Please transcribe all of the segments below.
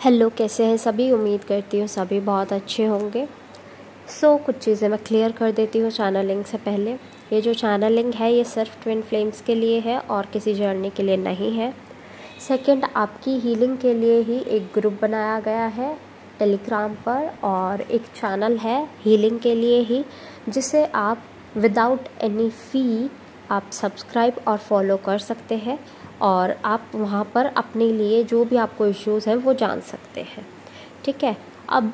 Hello, कैसे हैं सभी। उम्मीद करती हूँ सभी बहुत अच्छे होंगे। कुछ चीज़ें मैं क्लियर कर देती हूँ चैनलिंग से पहले। ये जो चैनलिंग है ये सिर्फ ट्विन फ्लेम्स के लिए है और किसी जर्नी के लिए नहीं है। सेकंड, आपकी हीलिंग के लिए ही एक ग्रुप बनाया गया है टेलीग्राम पर, और एक चैनल है हीलिंग के लिए ही, जिसे आप विदाउट एनी फ़ी आप सब्सक्राइब और फॉलो कर सकते हैं, और आप वहाँ पर अपने लिए जो भी आपको इश्यूज़ हैं वो जान सकते हैं। ठीक है। अब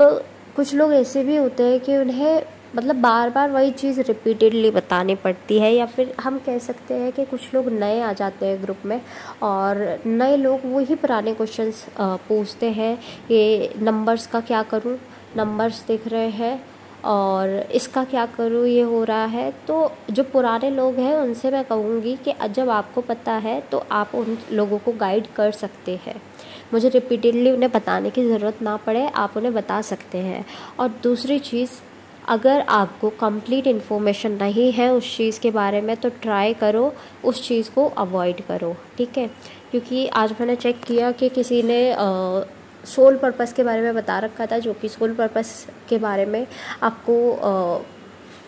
कुछ लोग ऐसे भी होते हैं कि उन्हें मतलब बार बार वही चीज़ रिपीटेडली बतानी पड़ती है, या फिर हम कह सकते हैं कि कुछ लोग नए आ जाते हैं ग्रुप में, और नए लोग वही पुराने क्वेश्चंस पूछते हैं। ये नंबर्स का क्या करूँ, नंबर्स दिख रहे हैं और इसका क्या करूँ, ये हो रहा है। तो जो पुराने लोग हैं उनसे मैं कहूँगी कि जब आपको पता है तो आप उन लोगों को गाइड कर सकते हैं। मुझे रिपीटेडली उन्हें बताने की ज़रूरत ना पड़े, आप उन्हें बता सकते हैं। और दूसरी चीज़, अगर आपको कंप्लीट इन्फॉर्मेशन नहीं है उस चीज़ के बारे में तो ट्राई करो उस चीज़ को अवॉइड करो। ठीक है। क्योंकि आज मैंने चेक किया कि किसी ने सोल पर्पस के बारे में बता रखा था, जो कि सोल पर्पस के बारे में आपको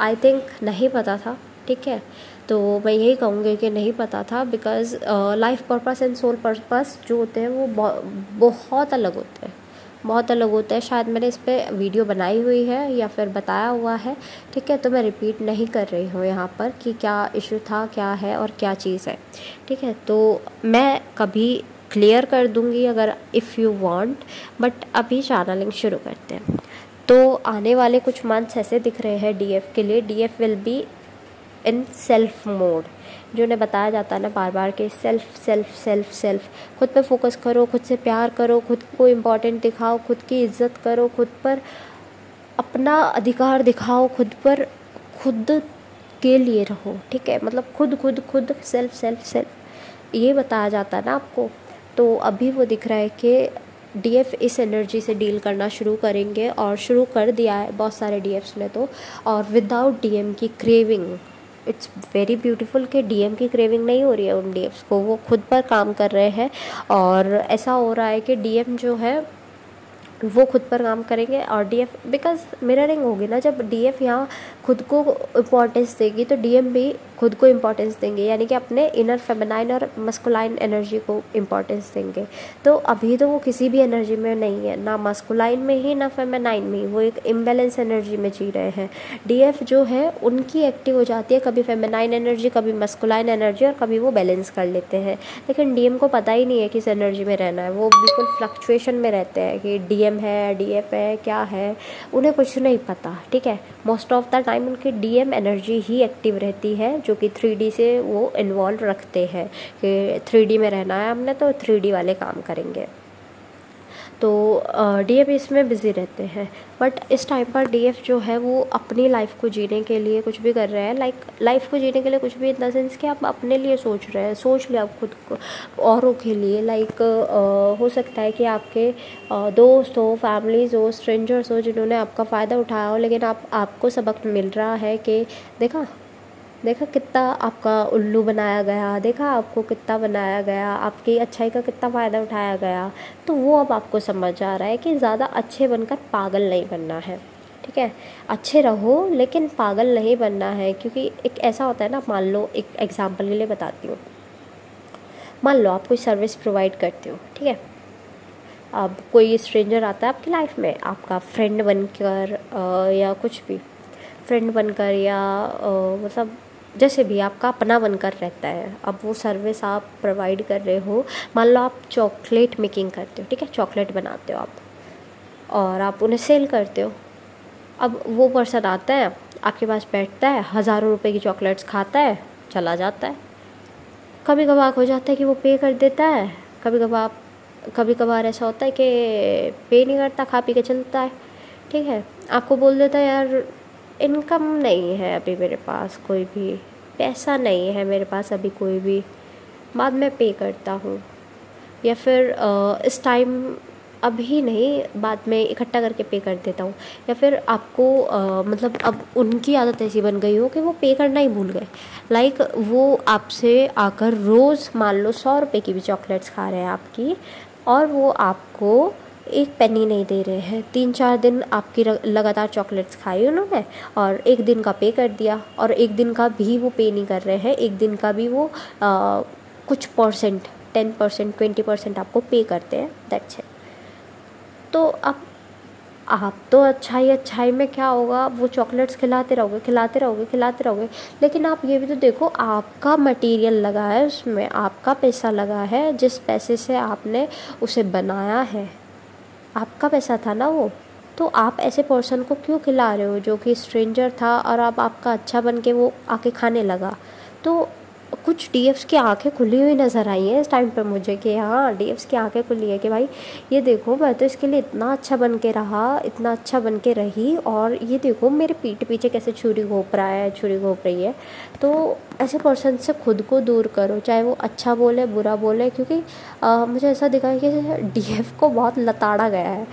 आई थिंक नहीं पता था। ठीक है। तो मैं यही कहूँगी कि नहीं पता था, because life purpose and soul purpose जो होते हैं वो बहुत अलग होते हैं, बहुत अलग होता है। शायद मैंने इस पर वीडियो बनाई हुई है या फिर बताया हुआ है। ठीक है। तो मैं रिपीट नहीं कर रही हूँ यहाँ पर कि क्या इशू था, क्या है और क्या चीज़ है। ठीक है। तो मैं कभी क्लियर कर दूँगी अगर इफ़ यू वांट, बट अभी चैनलिंग शुरू करते हैं। तो आने वाले कुछ मंथ्स ऐसे दिख रहे हैं डीएफ के लिए। DF will be in self mode, जो उन्हें बताया जाता है ना बार बार के सेल्फ सेल्फ सेल्फ सेल्फ। खुद पे फोकस करो, खुद से प्यार करो, खुद को इम्पोर्टेंट दिखाओ, खुद की इज्जत करो, खुद पर अपना अधिकार दिखाओ, खुद पर खुद के लिए रहो। ठीक है। मतलब खुद खुद खुद सेल्फ सेल्फ सेल्फ ये बताया जाता है ना आपको। तो अभी वो दिख रहा है कि डीएफ इस एनर्जी से डील करना शुरू करेंगे, और शुरू कर दिया है बहुत सारे डीएफ्स ने तो। और विदाउट डीएम की क्रेविंग, इट्स वेरी ब्यूटीफुल कि डीएम की क्रेविंग नहीं हो रही है उन डीएफ्स को, वो खुद पर काम कर रहे हैं। और ऐसा हो रहा है कि डीएम जो है वो खुद पर काम करेंगे, और डीएफ बिकॉज मिररिंग होगी ना। जब डीएफ यहाँ खुद को इम्पोर्टेंस देगी तो डीएम भी खुद को इम्पोर्टेंस देंगे, यानी कि अपने इनर फेमिनाइन और मस्कुलाइन एनर्जी को इम्पोर्टेंस देंगे। तो अभी तो वो किसी भी एनर्जी में नहीं है, ना मस्कुलाइन में ही ना फेमिनाइन में ही, वो एक इम्बैलेंस एनर्जी में जी रहे हैं। डीएफ जो है उनकी एक्टिव हो जाती है कभी फेमिनाइन एनर्जी, कभी मस्कुलाइन एनर्जी, और कभी वो बैलेंस कर लेते हैं। लेकिन डीएम को पता ही नहीं है किस एनर्जी में रहना है, वो बिल्कुल फ्लक्चुएशन में रहते हैं कि डीएम है, डीएफ है, क्या है, उन्हें कुछ नहीं पता। ठीक है। मोस्ट ऑफ द टाइम उनकी डीएम एनर्जी ही एक्टिव रहती है, जो कि 3D से वो इन्वॉल्व रखते हैं कि 3D में रहना है हमने तो 3D वाले काम करेंगे। तो डीएफ इसमें बिज़ी रहते हैं। बट इस टाइम पर डीएफ जो है वो अपनी लाइफ को जीने के लिए कुछ भी कर रहे हैं। लाइफ को जीने के लिए कुछ भी इन द सेंस कि आप अपने लिए सोच रहे हैं, सोच लिया आप खुद को, औरों के लिए। हो सकता है कि आपके दोस्त हो, फैमिलीज़ हो, स्ट्रेंजर्स हो, जिन्होंने आपका फ़ायदा उठाया हो, लेकिन आपको सबक मिल रहा है कि देखा कितना आपका उल्लू बनाया गया, देखा आपको कितना बनाया गया, आपकी अच्छाई का कितना फ़ायदा उठाया गया। तो वो अब आपको समझ आ रहा है कि ज़्यादा अच्छे बनकर पागल नहीं बनना है। ठीक है। अच्छे रहो लेकिन पागल नहीं बनना है। क्योंकि एक ऐसा होता है ना, मान लो एक एग्जांपल के लिए बताती हूँ। मान लो आप कोई सर्विस प्रोवाइड करते हो। ठीक है। अब कोई स्ट्रेंजर आता है आपकी लाइफ में, आपका फ्रेंड बनकर या कुछ भी फ्रेंड बनकर, या मतलब जैसे भी आपका अपना बनकर रहता है। अब वो सर्विस आप प्रोवाइड कर रहे हो। मान लो आप चॉकलेट मेकिंग करते हो। ठीक है। चॉकलेट बनाते हो आप, और आप उन्हें सेल करते हो। अब वो पर्सन आता है आपके पास, बैठता है, हज़ारों रुपए की चॉकलेट्स खाता है, चला जाता है। कभी कभार हो जाता है कि वो पे कर देता है, कभी कभार ऐसा होता है कि पे नहीं करता, खा पी के चलता है। ठीक है। आपको बोल देता है यार इनकम नहीं है अभी मेरे पास, कोई भी पैसा नहीं है मेरे पास अभी कोई भी, बाद में पे करता हूँ, या फिर इस टाइम अभी नहीं, बाद में इकट्ठा करके पे कर देता हूँ। या फिर आपको मतलब अब उनकी आदत ऐसी बन गई हो कि वो पे करना ही भूल गए। वो आपसे आकर रोज़ मान लो 100 रुपये की भी चॉकलेट्स खा रहे हैं आपकी, और वो आपको एक पेनी नहीं दे रहे हैं। 3-4 दिन आपकी लगातार चॉकलेट्स खाई उन्होंने और एक दिन का पे कर दिया, और एक दिन का भी वो पे नहीं कर रहे हैं, एक दिन का भी वो कुछ परसेंट 10% 20% आपको पे करते हैं, दैट्स इट। तो अब आप तो अच्छाई में क्या होगा, वो चॉकलेट्स खिलाते रहोगे, लेकिन आप ये भी तो देखो, आपका मटेरियल लगा है उसमें, आपका पैसा लगा है, जिस पैसे से आपने उसे बनाया है आपका पैसा था ना वो। तो आप ऐसे पर्सन को क्यों खिला रहे हो जो कि स्ट्रेंजर था, और अब आपका अच्छा बन के वो आके खाने लगा। तो कुछ डीएफ्स की आंखें खुली हुई नज़र आई हैं इस टाइम पे मुझे, कि हाँ डीएफ्स की आंखें खुली है कि भाई ये देखो, मैं तो इसके लिए इतना अच्छा बन के रहा, इतना अच्छा बन के रही, और ये देखो मेरे पीठ पीछे कैसे छुरी घोंप रही है। तो ऐसे पर्सन से खुद को दूर करो, चाहे वो अच्छा बोले बुरा बोले, क्योंकि मुझे ऐसा दिखा है कि डीएफ को बहुत लताड़ा गया है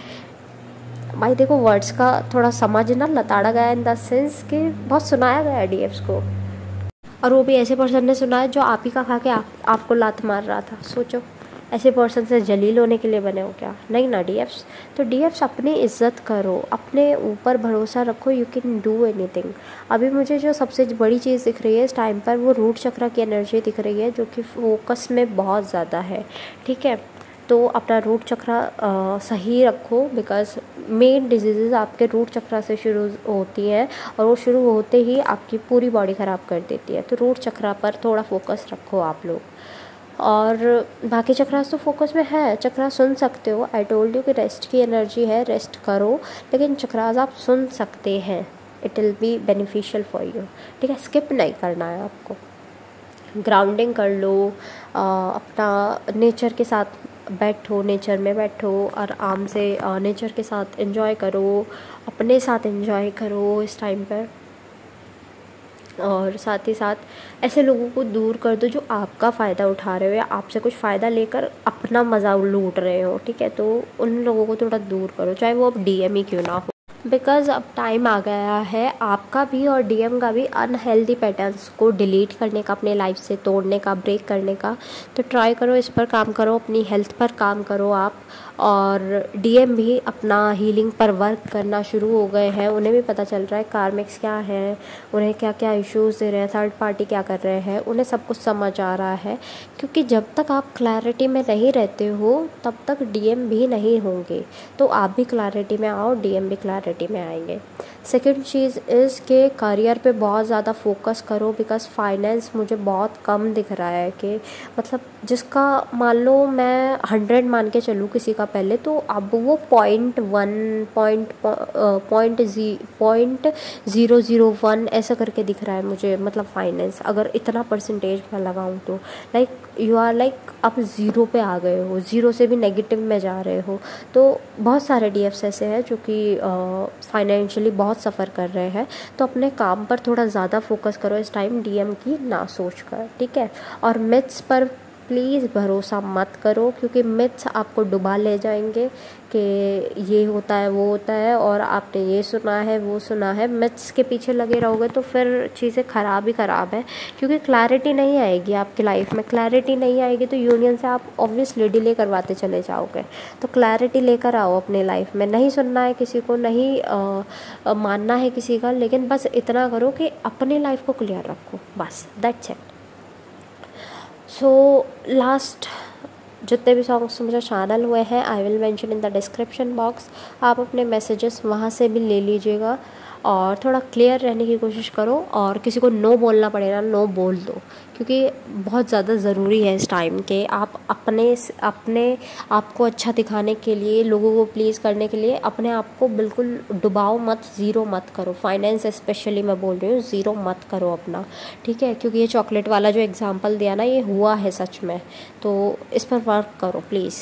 भाई। देखो वर्ड्स का थोड़ा समझना, लताड़ा गया इन द सेंस कि बहुत सुनाया गया है डीएफ्स को, और वो भी ऐसे पर्सन ने सुना है जो आप ही का खा के आपको लात मार रहा था। सोचो, ऐसे पर्सन से जलील होने के लिए बने हो क्या? नहीं ना डीएफ्स। तो डीएफ्स अपनी इज्जत करो, अपने ऊपर भरोसा रखो, यू कैन डू एनीथिंग। अभी मुझे जो सबसे बड़ी चीज़ दिख रही है इस टाइम पर, वो रूट चक्र की एनर्जी दिख रही है, जो कि फोकस में बहुत ज़्यादा है, ठीक है। तो अपना रूट चक्र सही रखो, बिकॉज मेन डिजीज़ आपके रूट चक्र से शुरू होती हैं, और वो शुरू होते ही आपकी पूरी बॉडी ख़राब कर देती है। तो रूट चक्र पर थोड़ा फोकस रखो आप लोग, और बाकी चक्रास तो फोकस में है। चक्रास सुन सकते हो, आई टोल्ड यू कि रेस्ट की एनर्जी है, रेस्ट करो, लेकिन चक्रास आप सुन सकते हैं, it will be beneficial for you, ठीक है। स्किप नहीं करना है आपको, ग्राउंडिंग कर लो, अपना नेचर के साथ बैठो, नेचर में बैठो, आराम से नेचर के साथ एंजॉय करो, अपने साथ एंजॉय करो इस टाइम पर। और साथ ही साथ ऐसे लोगों को दूर कर दो जो आपका फ़ायदा उठा रहे हो या आपसे कुछ फ़ायदा लेकर अपना मज़ा लूट रहे हो, ठीक है। तो उन लोगों को थोड़ा दूर करो, चाहे वो अब डीएम ही क्यों ना हो, बिकॉज़ अब टाइम आ गया है आपका भी और डीएम का भी अनहेल्दी पैटर्न्स को डिलीट करने का, अपने लाइफ से तोड़ने का, ब्रेक करने का। तो ट्राई करो, इस पर काम करो, अपनी हेल्थ पर काम करो आप। और डीएम भी अपना हीलिंग पर वर्क करना शुरू हो गए हैं, उन्हें भी पता चल रहा है कार्मिक्स क्या है, उन्हें क्या क्या इश्यूज़ दे रहे हैं, थर्ड पार्टी क्या कर रहे हैं, उन्हें सब कुछ समझ आ रहा है। क्योंकि जब तक आप क्लैरिटी में नहीं रहते हो तब तक डीएम भी नहीं होंगे। तो आप भी क्लैरिटी में आओ, डीएम भी क्लैरिटी में आएंगे। सेकंड चीज़ इज़ के करियर पे बहुत ज़्यादा फोकस करो, बिकॉज़ फाइनेंस मुझे बहुत कम दिख रहा है, कि मतलब जिसका मान लो मैं 100 मान के चलूँ किसी का पहले, तो अब वो 0.001 ऐसा करके दिख रहा है मुझे, मतलब फाइनेंस अगर इतना परसेंटेज मैं लगाऊँ तो लाइक यू आर लाइक आप ज़ीरो पे आ गए हो, ज़ीरो से भी नेगेटिव में जा रहे हो। तो बहुत सारे डीएफ्स ऐसे हैं जो कि फाइनेंशियली बहुत सफ़र कर रहे हैं। तो अपने काम पर थोड़ा ज़्यादा फोकस करो इस टाइम, डीएम की ना सोच कर, ठीक है। और मिथ्स पर प्लीज़ भरोसा मत करो, क्योंकि मिथ्स आपको डुबा ले जाएंगे कि ये होता है वो होता है, और आपने ये सुना है वो सुना है। मिथ्स के पीछे लगे रहोगे तो फिर चीज़ें ख़राब ही ख़राब है, क्योंकि क्लैरिटी नहीं आएगी आपकी लाइफ में। क्लैरिटी नहीं आएगी तो यूनियन से आप ऑब्वियसली डिले करवाते चले जाओगे। तो क्लैरिटी लेकर आओ अपने लाइफ में। नहीं सुनना है किसी को, नहीं मानना है किसी का, लेकिन बस इतना करो कि अपनी लाइफ को क्लियर रखो, बस दैट्स इट। सो लास्ट जितने भी सॉन्ग्स मुझे चैनल हुए हैं I will mention in the description box, आप अपने मैसेजेस वहाँ से भी ले लीजिएगा। और थोड़ा क्लियर रहने की कोशिश करो, और किसी को नो बोलना पड़े ना, नो बोल दो, क्योंकि बहुत ज़्यादा ज़रूरी है इस टाइम के। आप अपने आप को अच्छा दिखाने के लिए, लोगों को प्लीज़ करने के लिए अपने आप को बिल्कुल डुबाओ मत, ज़ीरो मत करो। फाइनेंस स्पेशली मैं बोल रही हूँ, ज़ीरो मत करो अपना, ठीक है। क्योंकि ये चॉकलेट वाला जो एग्जांपल दिया ना, ये हुआ है सच में, तो इस पर वर्क करो प्लीज़।